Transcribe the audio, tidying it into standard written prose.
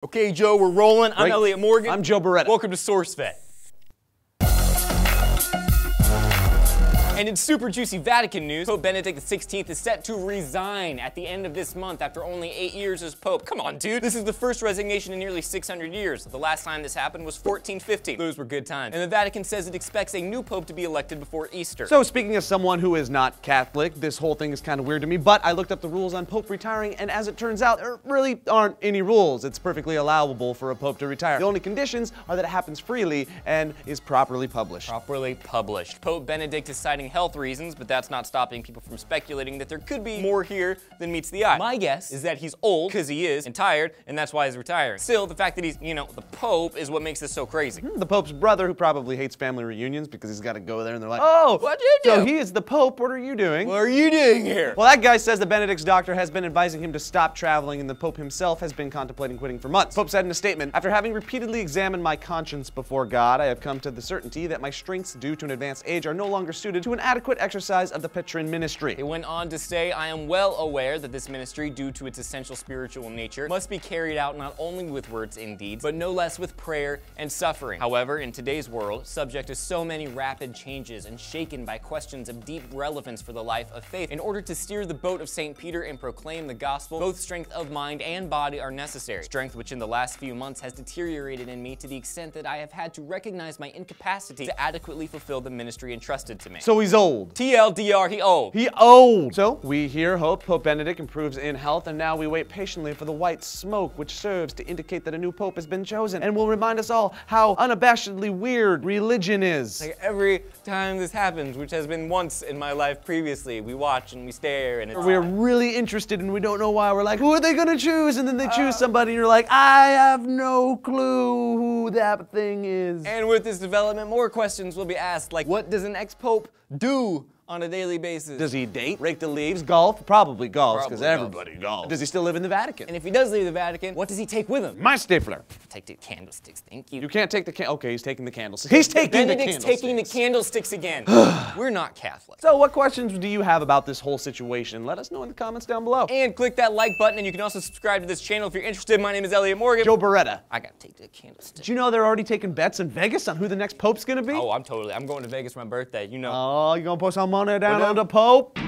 Okay, Joe, we're rolling. I'm Elliot Morgan. I'm Joe Beretta. Welcome to SourceFed. And in super juicy Vatican news, Pope Benedict XVI is set to resign at the end of this month after only 8 years as Pope. Come on, dude. This is the first resignation in nearly 600 years. The last time this happened was 1450. Those were good times. And the Vatican says it expects a new Pope to be elected before Easter. So speaking as someone who is not Catholic, this whole thing is kind of weird to me, but I looked up the rules on Pope retiring, and as it turns out, there really aren't any rules. It's perfectly allowable for a Pope to retire. The only conditions are that it happens freely and is properly published. Properly published. Pope Benedict is citing health reasons, but that's not stopping people from speculating that there could be more here than meets the eye. My guess is that he's old, because he is, and tired, and that's why he's retiring. Still, the fact that he's, the Pope is what makes this so crazy. The Pope's brother, who probably hates family reunions because he's got to go there and they're like, oh, what'd you do? So he is the Pope, what are you doing? What are you doing here? Well, that guy says that Benedict's doctor has been advising him to stop traveling, and the Pope himself has been contemplating quitting for months. The Pope said in a statement, "After having repeatedly examined my conscience before God, I have come to the certainty that my strengths due to an advanced age are no longer suited to an adequate exercise of the Petrine ministry." He went on to say, "I am well aware that this ministry, due to its essential spiritual nature, must be carried out not only with words and deeds, but no less with prayer and suffering. However, in today's world, subject to so many rapid changes and shaken by questions of deep relevance for the life of faith, in order to steer the boat of St. Peter and proclaim the gospel, both strength of mind and body are necessary. Strength which in the last few months has deteriorated in me to the extent that I have had to recognize my incapacity to adequately fulfill the ministry entrusted to me." So he's old. TLDR, he old. He old. So we here hope Pope Benedict improves in health, and now we wait patiently for the white smoke which serves to indicate that a new Pope has been chosen and will remind us all how unabashedly weird religion is. Like every time this happens, which has been once in my life previously, we watch and we stare and it's we're really interested and we don't know why. We're like, who are they gonna choose? And then they choose somebody and you're like, I have no clue who that thing is. And with this development, more questions will be asked, like what does an ex-Pope do on a daily basis? Does he date, rake the leaves, golf? Probably golf, because everybody golfs. Does he still live in the Vatican? And if he does leave the Vatican, what does he take with him? My stapler. Take the candlesticks, thank you. You can't take the okay, he's taking the candlesticks. He's taking the candlesticks. Benedict's taking the candlesticks again. We're not Catholic. So what questions do you have about this whole situation? Let us know in the comments down below. And click that like button, and you can also subscribe to this channel if you're interested. My name is Elliot Morgan. Joe Beretta. I gotta take the candlesticks. Did you know they're already taking bets in Vegas on who the next Pope's gonna be? Oh, I'm going to Vegas for my birthday, Oh, you gonna put some money down on the Pope?